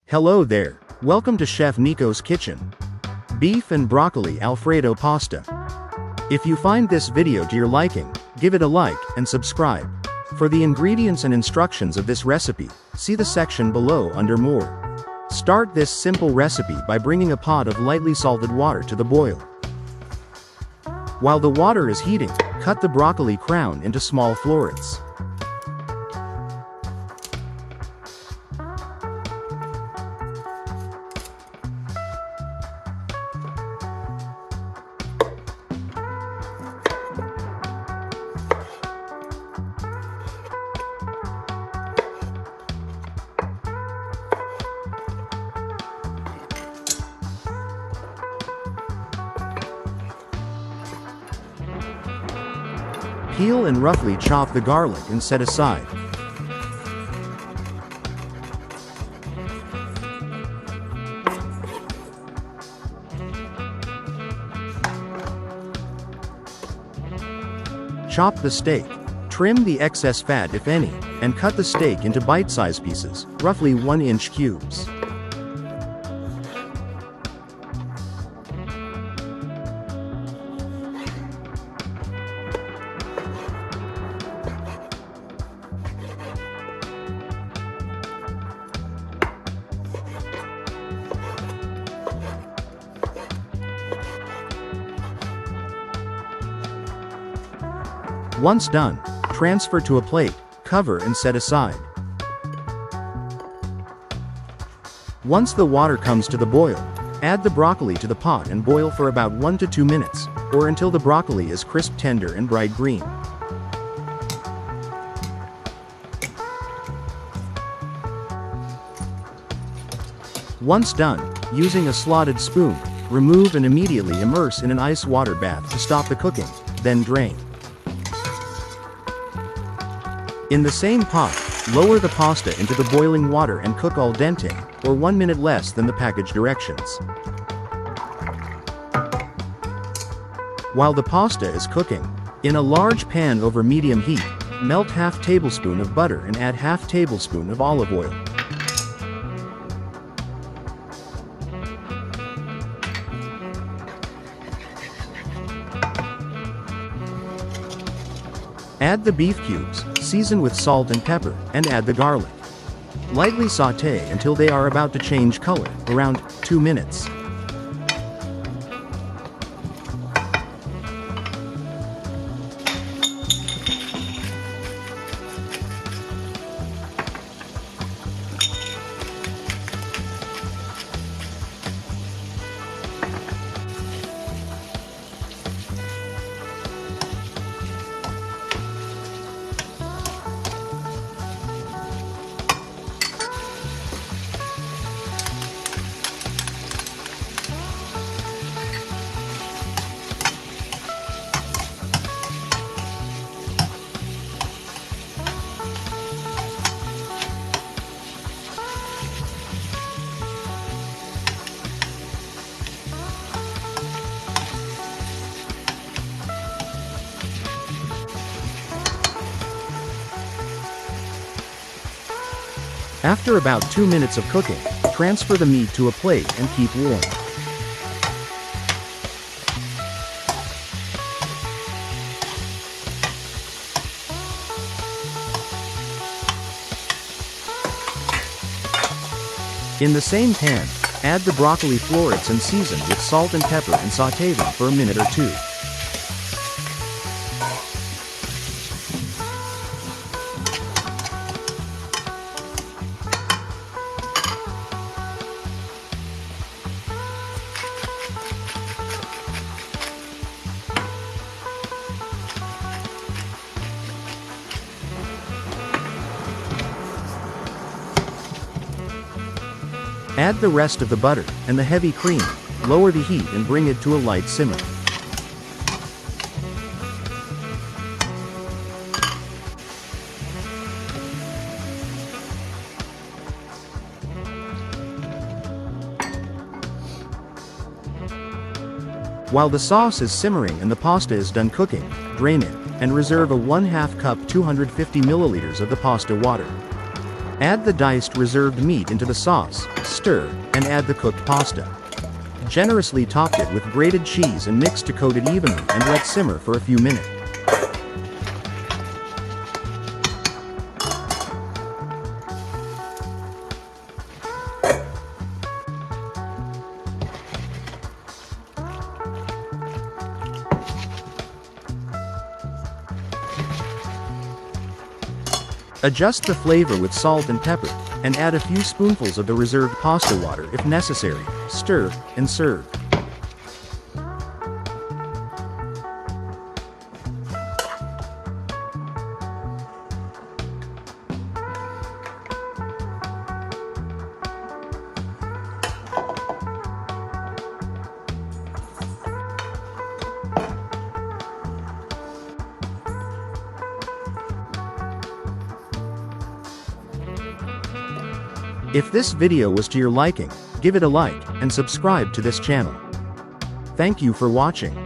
Hello there, welcome to Chef Nico's kitchen. Beef and broccoli Alfredo pasta. If you find this video to your liking, give it a like and subscribe. For the ingredients and instructions of this recipe, see the section below under more. Start this simple recipe by bringing a pot of lightly salted water to the boil. While the water is heating, cut the broccoli crown into small florets. Peel and roughly chop the garlic and set aside. Chop the steak. Trim the excess fat if any, and cut the steak into bite-sized pieces, roughly 1-inch cubes. Once done, transfer to a plate, cover and set aside. Once the water comes to the boil, add the broccoli to the pot and boil for about 1 to 2 minutes, or until the broccoli is crisp, tender and bright green. Once done, using a slotted spoon, remove and immediately immerse in an ice water bath to stop the cooking, then drain. In the same pot, lower the pasta into the boiling water and cook al dente, or 1 minute less than the package directions. While the pasta is cooking, in a large pan over medium heat, melt half tablespoon of butter and add half tablespoon of olive oil. Add the beef cubes, season with salt and pepper, and add the garlic. Lightly sauté until they are about to change color, around 2 minutes. After about 2 minutes of cooking, transfer the meat to a plate and keep warm. In the same pan, add the broccoli florets and season with salt and pepper and sauté them for a minute or 2. Add the rest of the butter and the heavy cream, lower the heat and bring it to a light simmer. While the sauce is simmering and the pasta is done cooking, drain it, and reserve a 1/2 cup 250 milliliters of the pasta water. Add the diced reserved meat into the sauce, stir, and add the cooked pasta. Generously top it with grated cheese and mix to coat it evenly and let simmer for a few minutes. Adjust the flavor with salt and pepper, and add a few spoonfuls of the reserved pasta water if necessary. Stir, and serve. If this video was to your liking, give it a like, and subscribe to this channel. Thank you for watching.